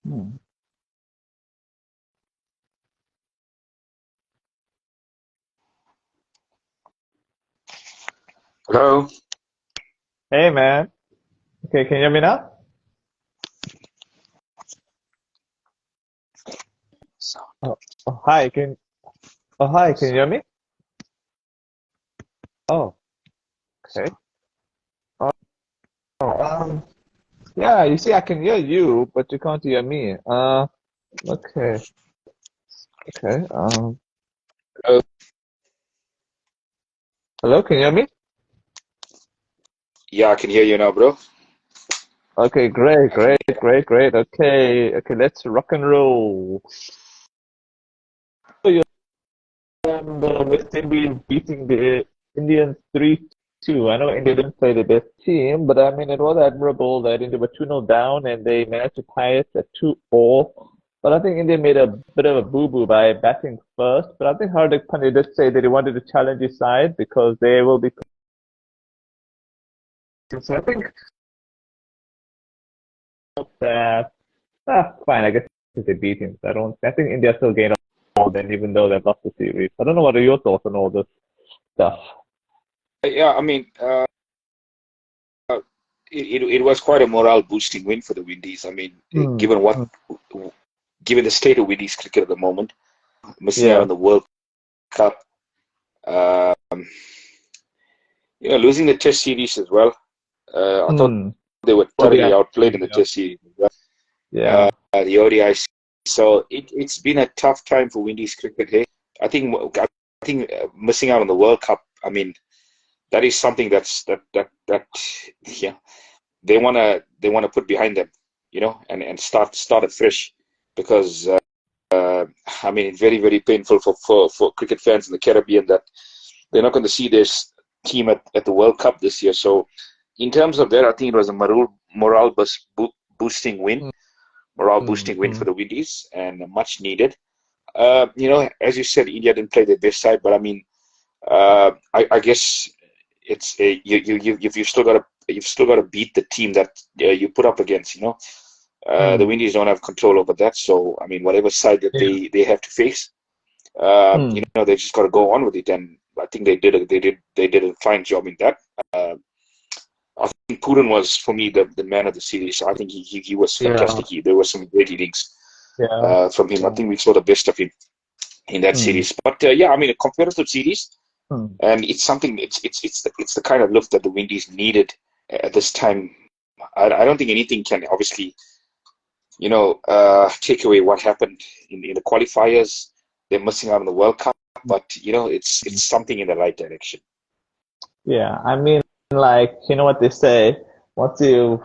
Hmm. Hello. Hey man. Okay, can you hear me now? So, Oh, oh hi, can you hear me? Oh, okay. Oh, um, yeah, you see, I can hear you, but you can't hear me. Okay, okay. hello. Hello, can you hear me? Yeah, I can hear you now, bro. Okay, great, I can. great, great, great. Okay, okay, let's rock and roll. So you the West Indies beating the Indians 3-2. I know India didn't play the best team, but I mean, it was admirable that India were 2-0 down and they managed to tie it at 2-all. But I think India made a bit of a boo-boo by batting first. But I think Hardik Pandya did say that he wanted to challenge his side because they will be. So I think that, fine, I guess they beat him. So I think India still gained more than even though they've lost the series. I don't know what are your thoughts on all this stuff. Yeah, I mean, it was quite a morale boosting win for the Windies. I mean, Hmm. given the state of Windies cricket at the moment, missing out Yeah. on the World Cup, uh, losing the Test series as well. I thought Hmm. they were thoroughly ODI outplayed series, in the yeah. Test series. Yeah. The ODI. So it's been a tough time for Windies cricket. Hey, I think missing out on the World Cup. I mean, that is something that yeah they wanna put behind them, and start it fresh because I mean it's very painful for cricket fans in the Caribbean that they're not going to see this team at the World Cup this year. So in terms of that, I think it was a boosting win, morale Hmm. boosting win Hmm. for the Windies and much needed. As you said, India didn't play their best side, but I mean, I guess it's you've still got to beat the team that you put up against. The Hmm. Windies don't have control over that, so I mean, whatever side that Yeah. they have to face, Hmm. they just got to go on with it, and I think they did a fine job in that. Uh, I think Puran was for me the man of the series. I think he was Yeah. fantastic. There were some great innings Yeah. from him. I Yeah. think we saw the best of him in that Hmm. series. But yeah, I mean, a competitive series, Hmm. and it's something. It's the kind of lift that the Windies needed at this time. I don't think anything can obviously take away what happened in the qualifiers. They're missing out on the World Cup, but it's something in the right direction. Yeah. I mean, like, you know what they say, once you've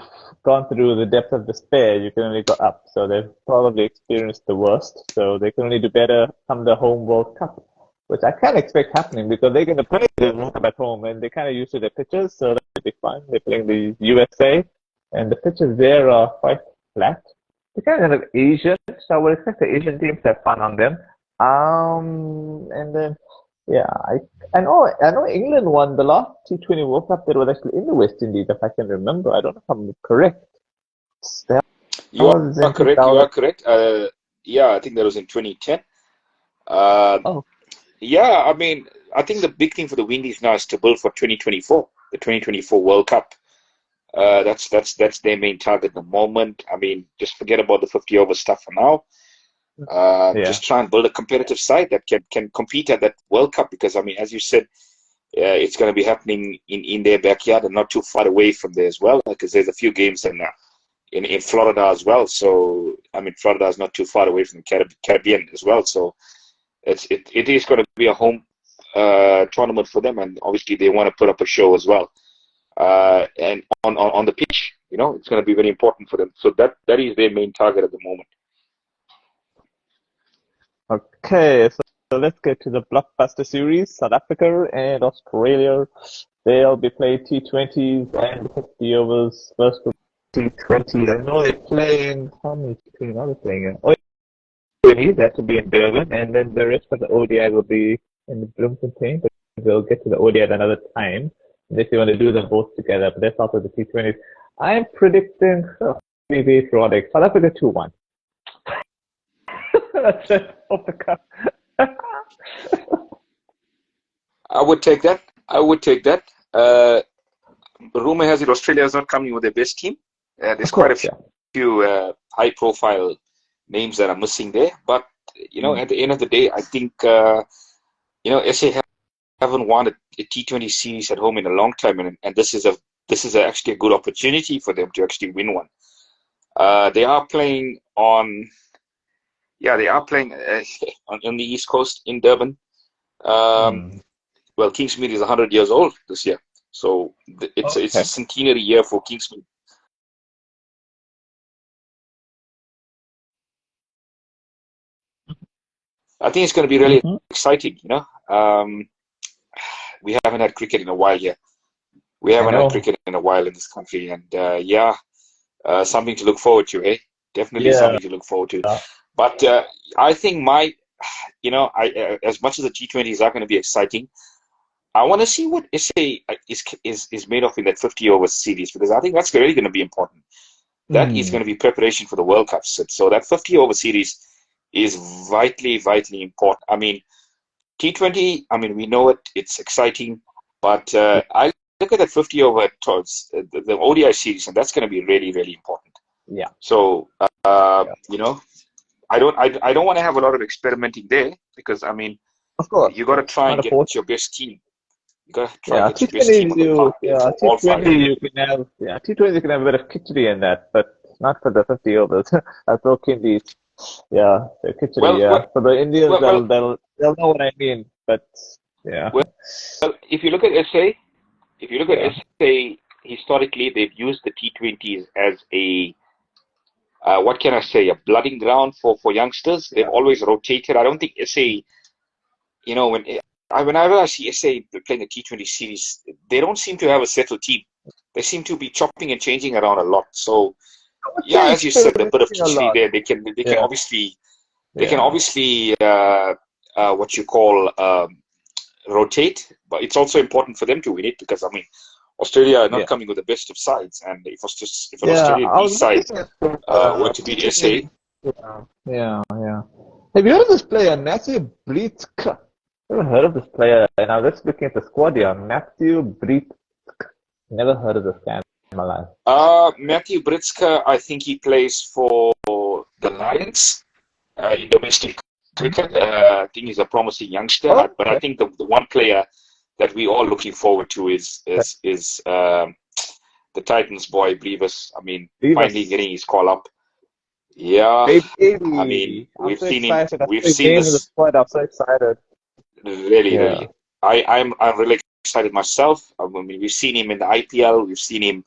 gone through the depth of despair, you can only go up. So they've probably experienced the worst. So they can only do better come the home World Cup, which I can't expect happening because they're going to play the World Cup at home and they're kind of used to the pitches. So that'll be fun. They're playing the USA and the pitches there are quite flat. They're kind of Asian, so I would expect the Asian teams to have fun on them. And then yeah, I know England won the last T20 World Cup that was actually in the West Indies, if I can remember. I don't know if I'm correct. That You was are in correct. You 2000. are correct. Yeah, I think that was in 2010. Uh, Oh, yeah, I mean, I think the big thing for the Windies now is to build for 2024, the 2024 World Cup. That's their main target at the moment. I mean, just forget about the 50 over stuff for now. yeah. Just try and build a competitive side that can compete at that World Cup because I mean, as you said, it's going to be happening in their backyard and not too far away from there as well because there's a few games in Florida as well. So I mean, Florida is not too far away from the Caribbean as well. So it is going to be a home tournament for them, and obviously they want to put up a show as well. And on the pitch, it's going to be very important for them. So that is their main target at the moment. Okay, so let's get to the blockbuster series. South Africa and Australia. They'll be playing T20s and 50 overs first group T20. I know they're playing, how many T20 are they playing? Oh, 20, that will be in Durban, and then the rest of the ODI will be in Bloemfontein, but we'll get to the ODI at another time if you want to do them both together, but that's also the T20s. I'm predicting maybe Roddick. South Africa 2-1. That's it. Off the cuff. I would take that. I would take that. Rumor has it Australia is not coming with their best team. There's Of quite a course, yeah. few high-profile names that are missing there. But at the end of the day, I think SA haven't won a T20 series at home in a long time, and this is actually a good opportunity for them to actually win one. They are playing on on the East Coast in Durban. Well, Kingsmead is 100 years old this year, so it's a centenary year for Kingsmead. I think it's going to be really exciting. We haven't had cricket in a while here. We haven't had cricket in a while in this country, and something to look forward to, eh? Definitely something to look forward to. But I think as much as the T20s are going to be exciting, I want to see what SA is made of in that 50-over series, because I think that's really going to be important. That is going to be preparation for the World Cup. So that 50-over series is vitally, vitally important. I mean, T20, we know it's exciting, but I look at that 50-over towards the ODI series, and that's going to be really, really important. Yeah. So, I don't want to have a lot of experimenting there, because, of course, you got to try and get your best team. You got to try and get your best team on the park there for all five. T20 you can have a bit of khichdi in that, but not for the 50 overs. That's okay. The khichdi, for the Indians, they'll know what I mean. But yeah. Well, if you look at SA, historically they've used the T20s as a what can I say, a blooding ground for youngsters. They've always rotated. I don't think SA, whenever I see SA playing a T20 series, they don't seem to have a settled team. They seem to be chopping and changing around a lot. So, as you said, a bit of khichdi there. They can obviously what you call rotate, but it's also important for them to win it, because Australia are not coming with the best of sides, and if an Australian B side were to beat SA. Yeah. Have you heard of this player, Matthew Britzka? Never heard of this player, and I was just looking at the squad here. Matthew Britzka. Never heard of this guy in my life. Matthew Britzka, I think he plays for the Lions in domestic cricket. I think he's a promising youngster, but I think the one player that we all looking forward to is the Titans boy, Brevis. Finally getting his call up. Yeah, Baby. We've so seen excited. him. We've seen this. I'm so excited. Really. I'm really excited myself. We've seen him in the IPL. We've seen him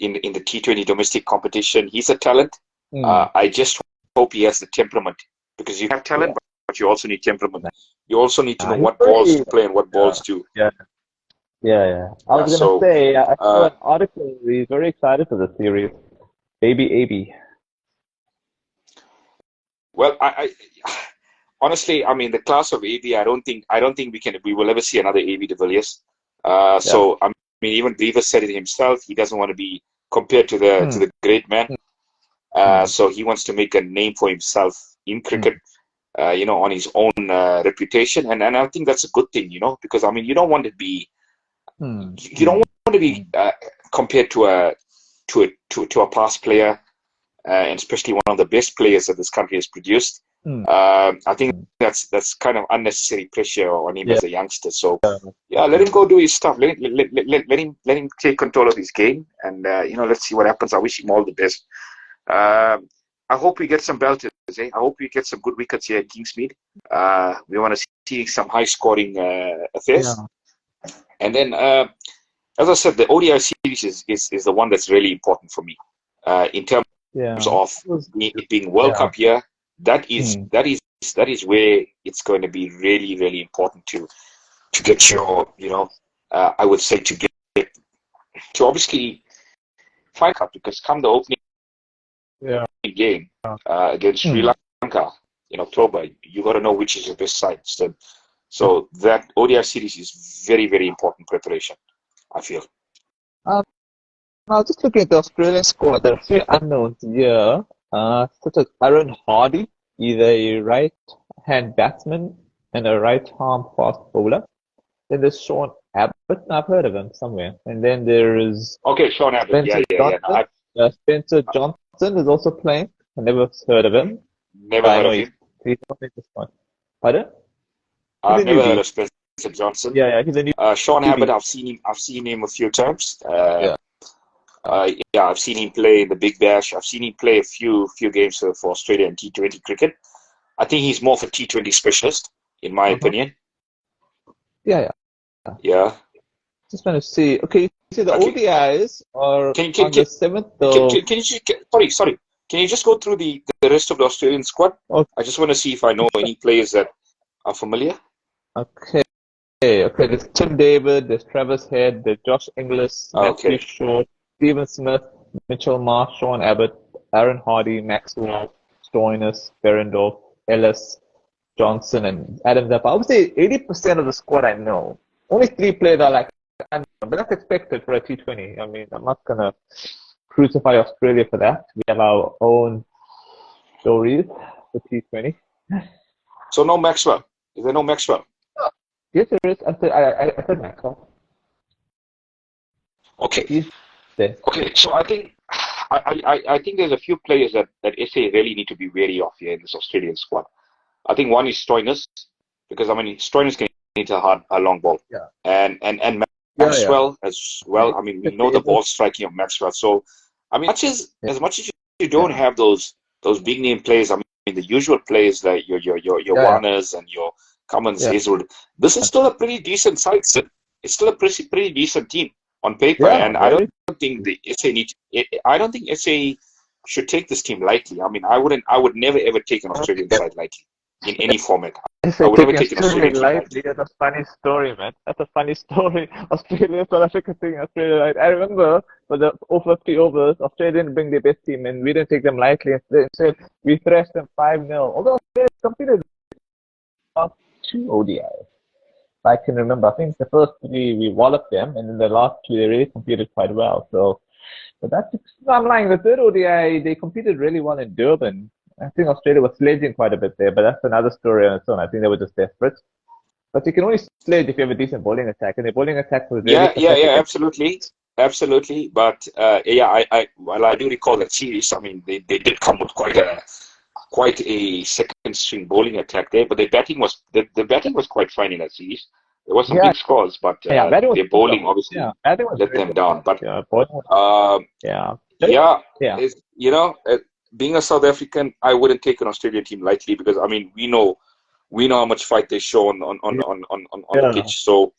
in the T20 domestic competition. He's a talent. I just hope he has the temperament, because you have talent, but you also need temperament. You also need to know what balls to play and what balls to. Yeah. I was going to say, I saw an article. He's very excited for the series. Baby. Well, I honestly, the class of AB, I don't think we will ever see another AB de Villiers. So even Brevis said it himself. He doesn't want to be compared to the great man. So he wants to make a name for himself in cricket, on his own reputation, and I think that's a good thing, because you don't want to be compared to a past player, and especially one of the best players that this country has produced. I think that's kind of unnecessary pressure on him as a youngster. So let him go do his stuff. Let him take control of his game, and let's see what happens. I wish him all the best. I hope we get some belters. I hope we get some good wickets here at Kingsmead. We want to see some high-scoring affairs. And then, as I said, the ODI series is the one that's really important for me in terms of it being World Cup year. That is where it's going to be really, really important to get your, I would say to obviously find cup, because come the opening game against Sri Lanka in October, you got to know which is your best side. So that ODI series is very, very important preparation, I feel. I was just looking at the Australian squad. There are a few unknowns here, such as Aaron Hardy. either a right-hand batsman and a right-arm fast bowler. Then there's Sean Abbott. I've heard of him somewhere. And then there is Okay, Sean Abbott. Yeah, Spencer yeah, yeah. No, Johnson. Spencer Johnson is also playing. I never heard of him. never I heard know of him. he's not in this one. Pardon? He's I've a never heard newbie. of Spencer Johnson. Yeah, he's a Sean Abbott, newbie. I've seen him. I've seen him a few times. Yeah. Yeah, I've seen him play in the Big Bash. I've seen him play a few games for Australia and T20 cricket. I think he's more of a T20 specialist, in my opinion. Yeah. Yeah. Just want to see. Okay, you see the ODIs are on the 7th. Sorry. Can you just go through the rest of the Australian squad? Okay. I just want to see if I know any players that are familiar. Okay. There's Tim David, there's Travis Head, there's Josh Inglis, Matthew Shaw, Stephen Smith, Mitchell Marsh, Sean Abbott, Aaron Hardy, Maxwell, Stoinis, Berendorf, Ellis, Johnson, and Adam Zappa. I would say 80% of the squad I know. Only 3 players are like, but that's expected for a T20. I mean, I'm not gonna crucify Australia for that. We have our own stories for T20. So no Maxwell. Is there no Maxwell? Yes, there is. I said Maxwell. Okay. Okay. So I think there's a few players that SA really need to be wary of here in this Australian squad. I think one is Stoinis, because I mean Stoinis can hit a long ball. Yeah. And Maxwell as well. I mean, we know the ball striking of Maxwell. So I mean, as much as you don't have those big name players, I mean the usual players like your Warners and your Cummins, Hazelwood. This is still a pretty decent side. It's still a pretty decent team on paper, and I don't think the SA I don't think SA should take this team lightly. I mean, I would never ever take an Australian side lightly in any format. I would never take an Australian side lightly. That's a funny story, man. That's a funny story. Australia, South Africa thing, Australia. I remember for the 50 overs, Australia didn't bring their best team, and we didn't take them lightly. Instead, we thrashed them 5-0. Although Australia competed 2 ODIs. I can remember. I think the first 3 we walloped them, and then the last 2 they really competed quite well. So, but I'm lying. The 3rd ODI they competed really well in Durban. I think Australia was sledging quite a bit there, but that's another story on its own. I think they were just desperate. But you can only sledge if you have a decent bowling attack, and the bowling attack was really absolutely. But I do recall that series. I mean, they did come with quite a second string bowling attack there, but the batting was quite fine in that series. There was some big scores, but their bowling obviously let them down. But being a South African, I wouldn't take an Australian team lightly, because I mean we know how much fight they show on the pitch. So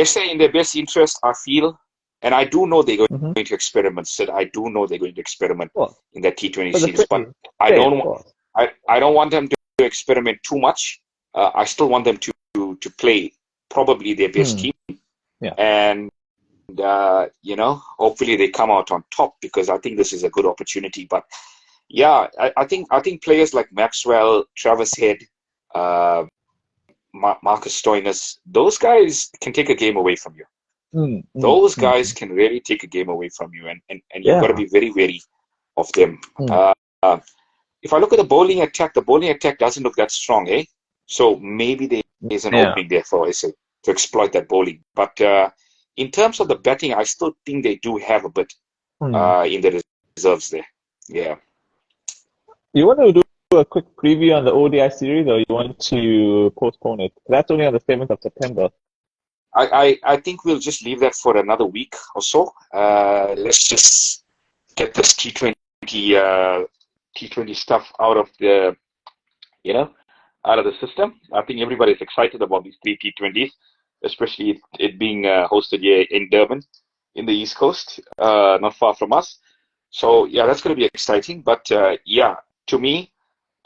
SA in their best interest, I feel. And I do know they're going to experiment, Sid. I do know they're going to experiment in that T20 series, but I don't want them to experiment too much. I still want them to play probably their best team, and hopefully they come out on top, because I think this is a good opportunity. But yeah, I think players like Maxwell, Travis Head, Marcus Stoinis, those guys can take a game away from you. Those guys can really take a game away from you, and you've got to be very wary of them. If I look at the bowling attack doesn't look that strong, eh? So maybe there's an opening there for SA to exploit that bowling. But in terms of the batting, I still think they do have a bit in the reserves there. Yeah. You want to do a quick preview on the ODI series, or you want to postpone it? That's only on the 7th of September. I think we'll just leave that for another week or so. Let's just get this T20 stuff out of the system. I think everybody's excited about these 3 T20s, especially it being hosted here in Durban, in the East Coast, not far from us. So yeah, that's going to be exciting. But to me,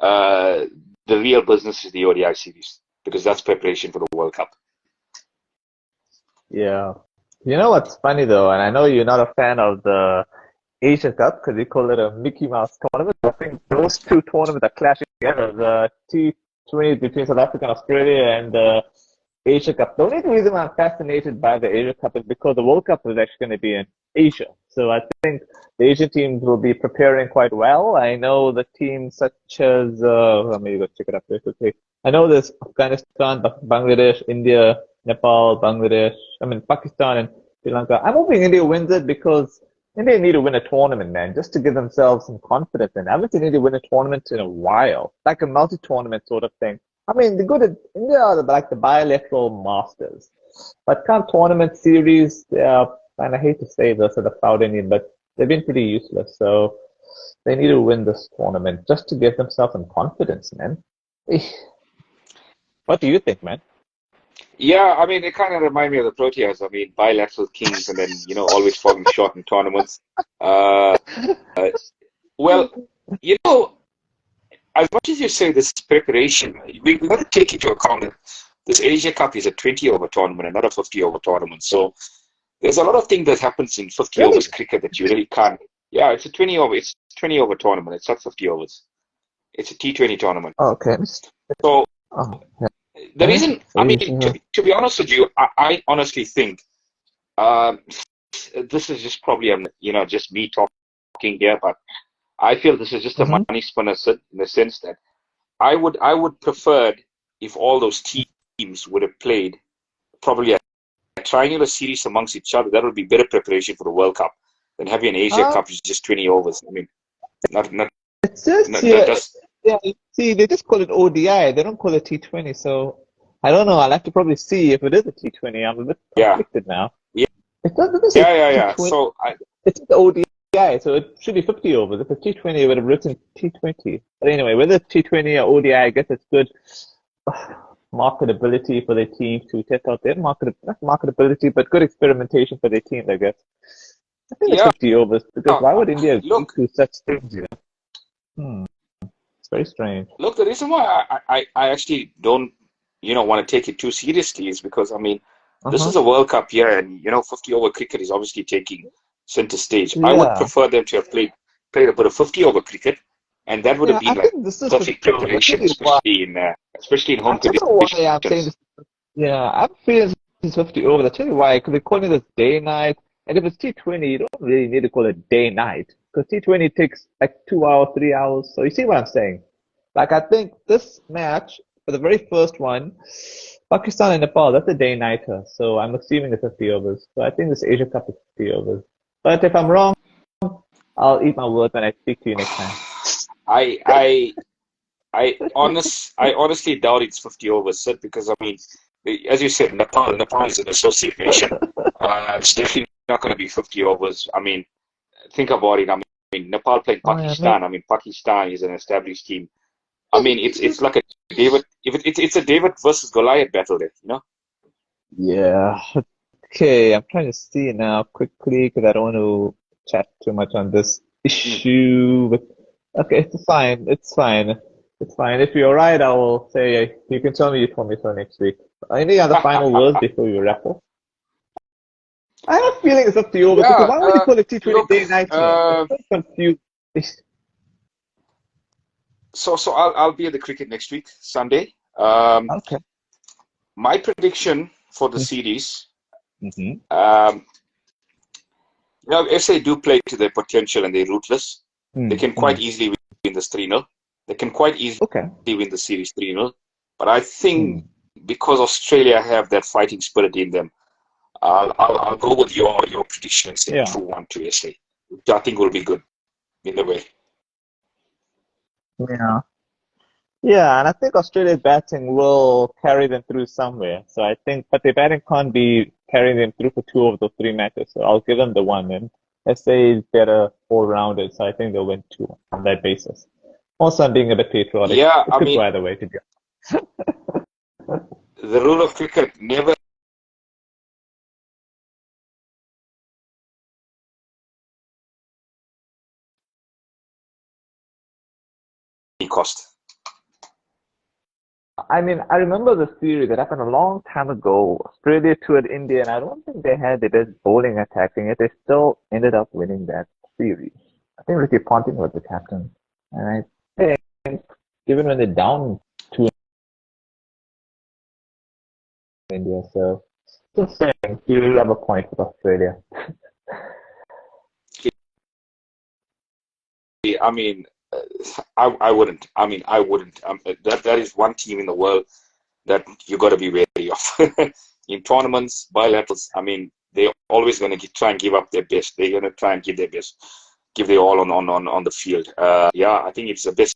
the real business is the ODI series, because that's preparation for the World Cup. Yeah. You know what's funny though, and I know you're not a fan of the Asia Cup because you call it a Mickey Mouse tournament. I think those 2 tournaments are clashing together. The T20 between South Africa and Australia, and the Asia Cup. The only reason I'm fascinated by the Asia Cup is because the World Cup is actually going to be in Asia. So I think the Asian teams will be preparing quite well. I know the teams such as, let me go check it up very quickly. I know there's Afghanistan, Bangladesh, India, Nepal, Bangladesh, Pakistan and Sri Lanka. I'm hoping India wins it because India need to win a tournament, man, just to give themselves some confidence. And I haven't seen India win a tournament in a while, like a multi-tournament sort of thing. The good at India are like the bilateral masters, but come tournament series, and I hate to say this sort of South Indian, but they've been pretty useless. So they need to win this tournament just to give themselves some confidence, man. What do you think, man? Yeah, they kind of remind me of the Proteas. Bilateral kings, and then always falling short in tournaments. Uh, well, you know, as much as you say this preparation, we got to take into account that this Asia Cup is a 20-over tournament and not a 50-over tournament. So there's a lot of things that happens in 50 Really? overs cricket that you really can't. Yeah, it's a 20-over tournament. It's not 50 overs. It's a T20 tournament. Oh, okay. So Oh, yeah. the reason, Asia. to be honest with you, I honestly think this is just probably just me talking here, but I feel this is just a money spinner in the sense that I would prefer if all those teams would have played probably a triangular series amongst each other. That would be better preparation for the World Cup than having an Asia Cup which is just 20 overs. Not It says not, here, just yeah, see, they just call it ODI. They don't call it T20. So I don't know. I'll have to probably see if it is a T20. I'm a bit yeah conflicted now. yeah It say yeah. T20. So It's the ODI, so it should be 50 overs. If it's T20, it would have written T20. But anyway, whether it's T20 or ODI, I guess it's good marketability for their team to test out their not marketability, but good experimentation for their team, I guess. I think it's yeah, 50 overs because why would India agree look to such things? It's very strange. look. The reason why I actually don't want to take it too seriously is because this Uh-huh. is a World Cup year, and 50-over cricket is obviously taking center stage. I would Yeah. prefer them to have played a bit of 50-over cricket, and that would have Yeah, I been like think this is 50 perfect overs. I'll tell preparation, you why. especially in home I'll tell you why I'm saying conditions. this. Yeah, I'm feeling this is 50 overs. I'll tell you why. Because they're calling this day night. And if it's T20, you don't really need to call it day night. Because T20 takes like 2 hours, 3 hours. So you see what I'm saying? Like, I think this match, for the very first one, Pakistan and Nepal, that's a day nighter. So I'm assuming it's 50 overs. So I think this Asia Cup is 50 overs. But if I'm wrong, I'll eat my words when I speak to you next time. I I I honestly doubt it's 50 overs, Sid, because as you said, Nepal is an associate nation. It's definitely not going to be 50 overs. Think about it. Nepal playing Oh, yeah, maybe. Pakistan. Pakistan is an established team. It's like a David. It's a David versus Goliath battle there. Yeah. Okay, I'm trying to see now quickly because I don't want to chat too much on this Mm. issue. But okay, it's fine. It's fine. It's fine. If you're right, I will say you can tell me you told me so next week. Any other final words before we wrap up? I have a feeling it's up to you because Yeah. why would you call it T20 Look. day nighter? It's so confused. So I'll be at the cricket next week, Sunday. Um, Okay. my prediction for the series. Mm-hmm. If they do play to their potential and they're ruthless, they can Mm-hmm. quite easily win this 3-0. They can quite easily Okay. win the series 3-0. But I think Mm. because Australia have that fighting spirit in them, I'll go with your prediction and say Yeah. 2-1 to SA, which I think will be good in a way. Yeah. Yeah, and I think Australia's batting will carry them through somewhere. So I think, but their batting can't be carrying them through for two of those three matches. So I'll give them the one. And SA is better all-rounded, so I think they'll win two on that basis. Also, I'm being a bit patriotic. Yeah, It could go either way, to be the rule of cricket never cost. I remember the series that happened a long time ago. Australia toured India, and I don't think they had the best bowling attack, and yet they still ended up winning that series. I think Ricky Ponting was the captain, and I think even when they're down to India, so just saying, you have a point with Australia. I mean, I wouldn't. I mean, I wouldn't. That is one team in the world that you got to be wary of. In tournaments, bilaterals, I mean, they're always going to try and give up their best. They're going to try and give their best, give their all on the field. Yeah, I think it's the best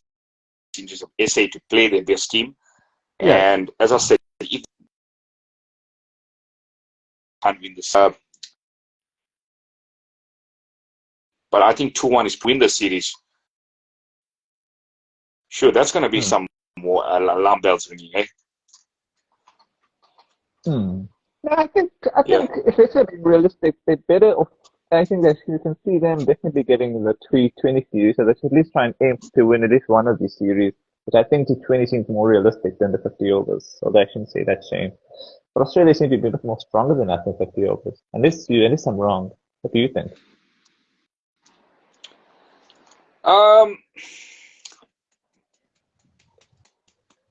interest of SA to play their best team. Yeah. And as I said, if they can't win this, but I think 2-1 is to win the series. Sure, that's going to be some more alarm bells ringing, eh? Yeah, I think if it's being realistic, they better. I think that you can see them definitely getting the T20 series, so they should at least try and aim to win at least one of these series, which I think T20 seems more realistic than the 50 overs. So I shouldn't say that's shame. But Australia seems to be a bit more stronger than us in 50 overs. Unless I'm wrong. What do you think?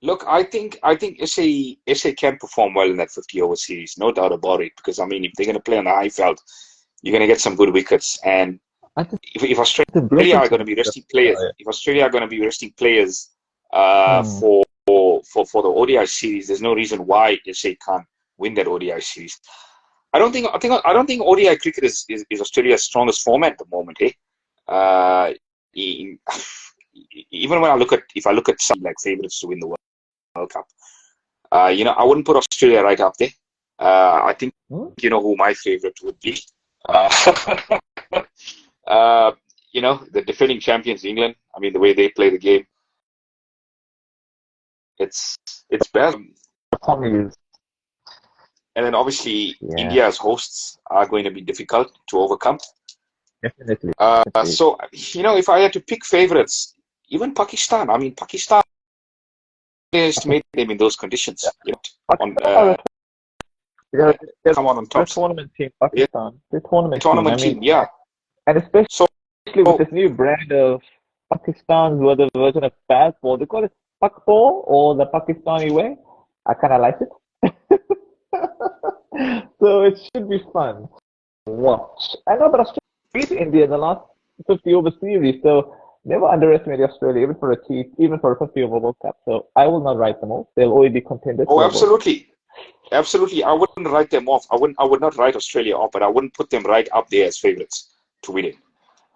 Look, I think SA can perform well in that 50 over series, no doubt about it. Because I mean, if they're going to play on the high veld, you're going to get some good wickets. And if Australia are going to be resting players, for the ODI series, there's no reason why SA can't win that ODI series. I don't think ODI cricket is Australia's strongest format at the moment, eh? Even when I look at some like favourites to win the World Cup, I wouldn't put Australia right up there. I think you know who my favourite would be. The defending champions, England. I mean, the way they play the game, it's bad. And then obviously India as hosts are going to be difficult to overcome. Definitely. So if I had to pick favourites, even Pakistan. I mean, Pakistan estimate them in those conditions. Come on top. The tournament team, Pakistan. The tournament team, yeah. And especially with this new brand of Pakistan's version of baseball, they call it Pakball or the Pakistani way. I kind of like it. So it should be fun to watch. I know, but Australia beat India in the last 50 over series, so never underestimate Australia, even for a 50 over World Cup. So I will not write them off. They'll always be contenders. Oh, absolutely. Absolutely. I wouldn't write them off. I would not write Australia off, but I wouldn't put them right up there as favourites to win it.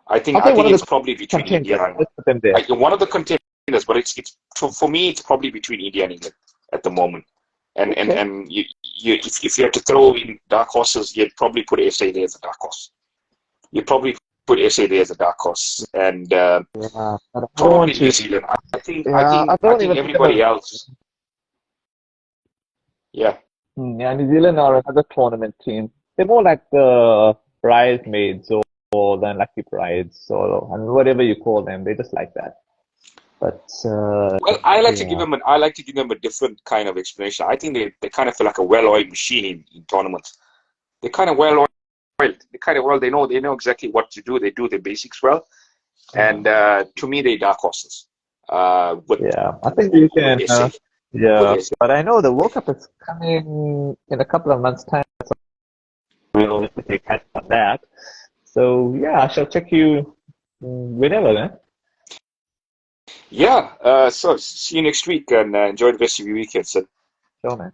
I think it's probably between India and England. One of the contenders, but it's for me, it's probably between India and England at the moment. And if you had to throw in dark horses, you'd probably put SA there as a dark horse. You'd probably put SA there as a dark horse, and probably New Zealand. I think everybody else. Yeah. Yeah, New Zealand are another tournament team. They're more like the bridesmaids or the unlucky brides or whatever you call them. They just like that. But I like to give them a different kind of explanation. I think they kind of feel like a well-oiled machine in tournaments. They're kind of well-oiled. They know exactly what to do. They do the basics well, and to me, they're dark horses. I think you can. But I know the World Cup is coming in a couple of months' time. So we'll take catch on that. So I shall check you whenever then. Yeah. So see you next week and enjoy the rest of your weekend, sir. Sure, man.